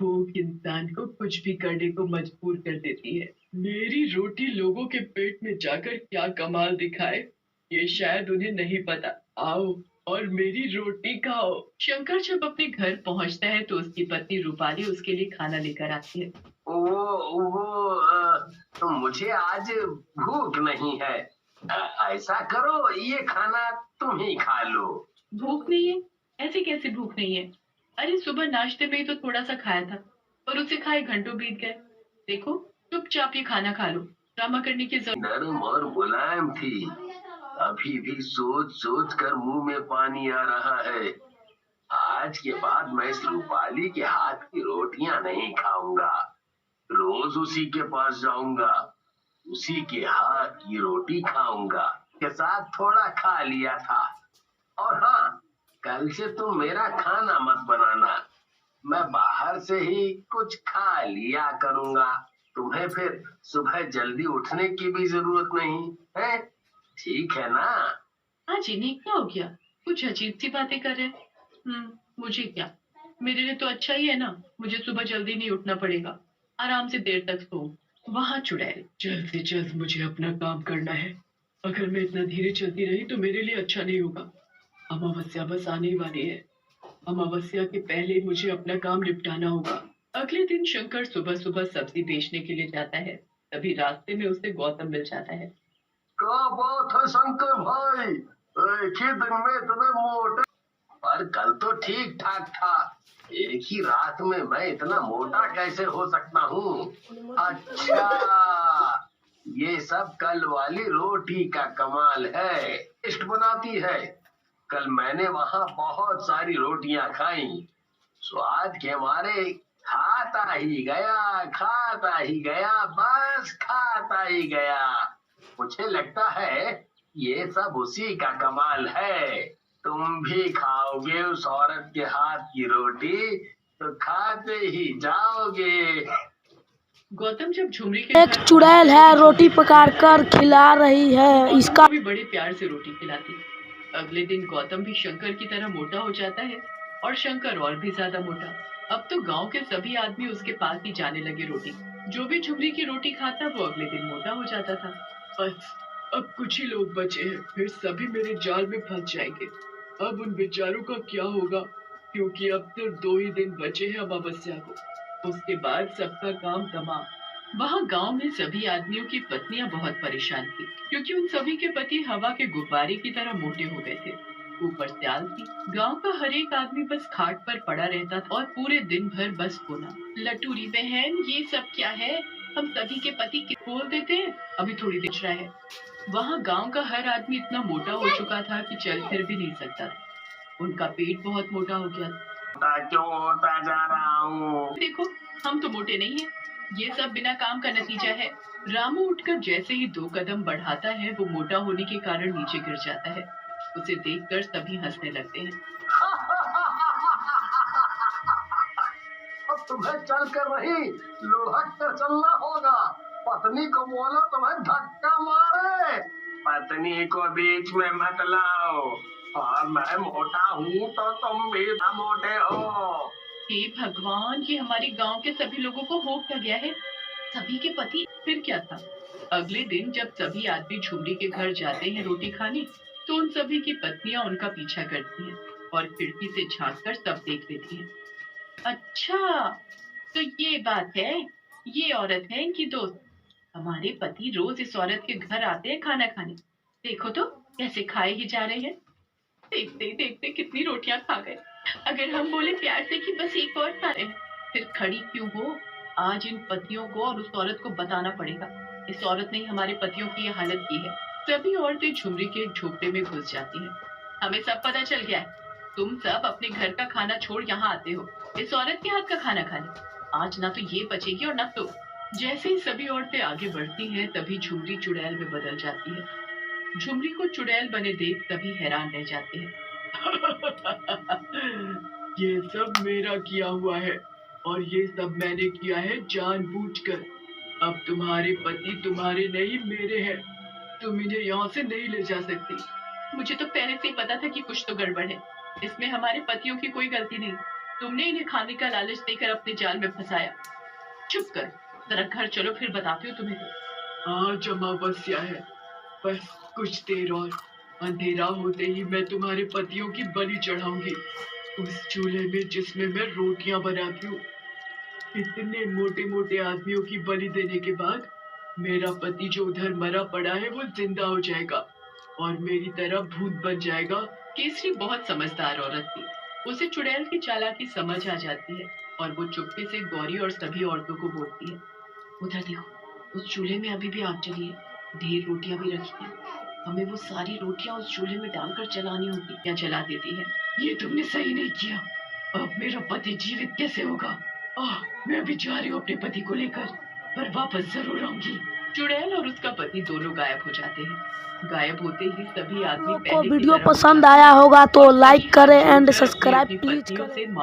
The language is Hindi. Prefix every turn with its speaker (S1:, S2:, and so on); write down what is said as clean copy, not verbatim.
S1: भूख इंसान को कुछ भी करने को मजबूर कर देती है। मेरी रोटी लोगों के पेट में जाकर क्या कमाल दिखाए, ये शायद उन्हें नहीं पता। आओ और मेरी रोटी खाओ। शंकर जब अपने घर पहुंचता है तो उसकी पत्नी रूपाली उसके लिए खाना लेकर आती है।
S2: तो मुझे आज भूख नहीं है। ऐसा करो, ये खाना तुम ही खा लो।
S1: भूख नहीं है? ऐसे कैसे भूख नहीं है? अरे सुबह नाश्ते में ही तो थोड़ा सा खाया था और उसे खाए घंटों बीत गए। देखो, चुपचाप ये खाना खा लो, ड्रामा करने की जरूरत।
S2: नरम और मुलायम थी, अभी भी सोच सोच कर मुंह में पानी आ रहा है। आज के बाद मैं इस रूपाली के हाथ की रोटियां नहीं खाऊंगा। रोज उसी के पास जाऊंगा, उसी के हाथ की रोटी खाऊंगा। के साथ थोड़ा खा लिया था। और हाँ, कल से तुम मेरा खाना मत बनाना, मैं बाहर से ही कुछ खा लिया करूंगा। तुम्हें फिर सुबह जल्दी उठने की भी जरूरत नहीं है, ठीक है ना?
S1: हाँ जी, नहीं क्या हो गया? कुछ अजीब सी बातें कर रहे हैं। मुझे क्या, मेरे लिए तो अच्छा ही है ना। मुझे सुबह जल्दी नहीं उठना पड़ेगा, आराम से देर तक सो। वहां चुड़ैल, जल्द से जल्द मुझे अपना काम करना है। अगर मैं इतना धीरे चलती रही तो मेरे लिए अच्छा नहीं होगा। अमावस्या बस आने ही वाली है। अमावस्या के पहले मुझे अपना काम निपटाना होगा। अगले दिन शंकर सुबह सुबह सब्जी बेचने के लिए जाता है। तभी रास्ते में उसे गौतम मिल जाता है।
S2: क्या बात है शंकर भाई, एक ही दिन में इतने मोटे? पर कल तो ठीक ठाक था, एक ही रात में मैं इतना मोटा कैसे हो सकता हूँ? अच्छा, ये सब कल वाली रोटी का कमाल है, टेस्ट बनाती है। कल मैंने वहाँ बहुत सारी रोटियां खाई, स्वाद के मारे खाता ही गया, खाता ही गया, बस खाता ही गया। मुझे लगता है ये सब उसी का कमाल है। तुम भी खाओगे उस औरत के हाथ की रोटी तो खाते ही जाओगे।
S1: गौतम जब झुमरी के
S3: एक चुड़ैल है, रोटी पकाकर कर खिला रही है इसका।
S1: भी बड़े प्यार से रोटी खिलाती। अगले दिन गौतम भी शंकर की तरह मोटा हो जाता है और शंकर और भी ज्यादा मोटा। अब तो गांव के सभी आदमी उसके पास ही जाने लगे रोटी। जो भी झुमरी की रोटी खाता वो अगले दिन मोटा हो जाता था। बस अब कुछ ही लोग बचे हैं, फिर सभी मेरे जाल में फंस जाएंगे। अब उन बेचारों का क्या होगा, क्योंकि अब सिर्फ 2 ही दिन बचे हैं अमावस्या को। उसके बाद सबका काम तमाम। वहाँ गांव में सभी आदमियों की पत्नियां बहुत परेशान थी, क्योंकि उन सभी के पति हवा के गुब्बारे की तरह मोटे हो गए थे। ऊपर से आलसी, गांव का हर एक आदमी बस खाट पर पड़ा रहता था और पूरे दिन भर बस सोना। लटूरी बहन, ये सब क्या है? हम सभी के पति बोल देते हैं, अभी थोड़ी देर रहा है। वहाँ गांव का हर आदमी इतना मोटा हो चुका था कि चल फिर भी नहीं सकता था। उनका पेट बहुत मोटा हो गया था।
S2: क्यों होता जा रहा हूँ?
S1: देखो, हम तो मोटे नहीं हैं। ये सब बिना काम का नतीजा है। रामू उठकर जैसे ही 2 कदम बढ़ाता है वो मोटा होने के कारण नीचे गिर जाता है। उसे देखकर सभी हंसने लगते हैं।
S2: अब तुम्हें चल कर नहीं, लुढ़क कर चलना होगा। पत्नी को बोलो तुम्हें धक्का मारे। पत्नी को बीच में मत लाओ, और मैं मोटा हूँ तो तुम भी ना मोटे हो।
S1: हे भगवान, ये हमारे गांव के सभी लोगों को हो क्या गया है? सभी के पति फिर क्या था? अगले दिन जब सभी आदमी झुमरी के घर जाते हैं रोटी खाने, तो उन सभी की पत्नियां उनका पीछा करती हैं और खिड़की से झांककर सब देख लेती हैं। अच्छा, तो ये बात है, ये औरत है इनकी दोस्त। हमारे पति रोज इस औरत के घर आते हैं खाना खाने। देखो तो कैसे खाए ही जा रहे हैं। देखते ही देखते कितनी रोटियां खा गए। अगर हम बोले प्यार से कि बस एक और खा रहे हैं, फिर खड़ी क्यों हो? आज इन पतियों को और उस औरत को बताना पड़ेगा। इस औरत ने हमारे पतियों की ये हालत की है। सभी औरतें झुमरी के एक झोपड़े में घुस जाती हैं। हमें सब पता चल गया है। तुम सब अपने घर का खाना छोड़ यहाँ आते हो इस औरत के हाथ का खाना खाने। आज ना तो ये बचेगी और ना तो। जैसे ही सभी औरतें आगे बढ़ती हैं तभी झुमरी चुड़ैल में बदल जाती है। झुमरी को चुड़ैल बने देख सभी हैरान रह जाते हैं। ये सब मेरा किया हुआ है और ये सब मैंने किया है जानबूझकर। अब तुम्हारे पति तुम्हारे नहीं मेरे हैं। तुम इन्हें यहाँ से नहीं ले जा सकती। मुझे तो पहले से ही पता था कि कुछ तो गड़बड़ है। इसमें हमारे पतियों की कोई गलती नहीं। तुमने इन्हें खाने का लालच देकर अपने जाल में फंसाया। चुप कर, जरा घर चलो, फिर बताती हूँ तुम्हें। आज अमावस्या है, बस कुछ देर और, अंधेरा होते ही मैं तुम्हारे पतियों की बलि चढ़ाऊंगी, उस चूल्हे में जिसमें मैं रोटियां बनाती हूँ। इतने मोटे मोटे आदमियों की बलि देने के बाद मेरा पति जो उधर मरा पड़ा है वो जिंदा हो जाएगा और मेरी तरह भूत बन जाएगा। केसरी बहुत समझदार औरत थी, उसे चुड़ैल की चालाकी समझ आ जाती है और वो चुपके से गौरी और सभी औरतों को बोलती है, उधर देखो, उस चूल्हे में अभी भी आग जली है, ढेर रोटियां भी रखी हैं, हमें वो सारी रोटियां उस चूल्हे में डालकर जलानी होगी। या जला देती है। ये तुमने सही नहीं किया, अब मेरा पति जीवित कैसे होगा? मैं अभी जा रही हूँ अपने पति को लेकर, पर वापस जरूर आऊंगी। चुड़ैल और उसका पति दोनों गायब हो जाते हैं। गायब होते ही सभी आदमी
S3: को वीडियो पसंद आया होगा तो लाइक करें एंड सब्सक्राइब प्लीज करें।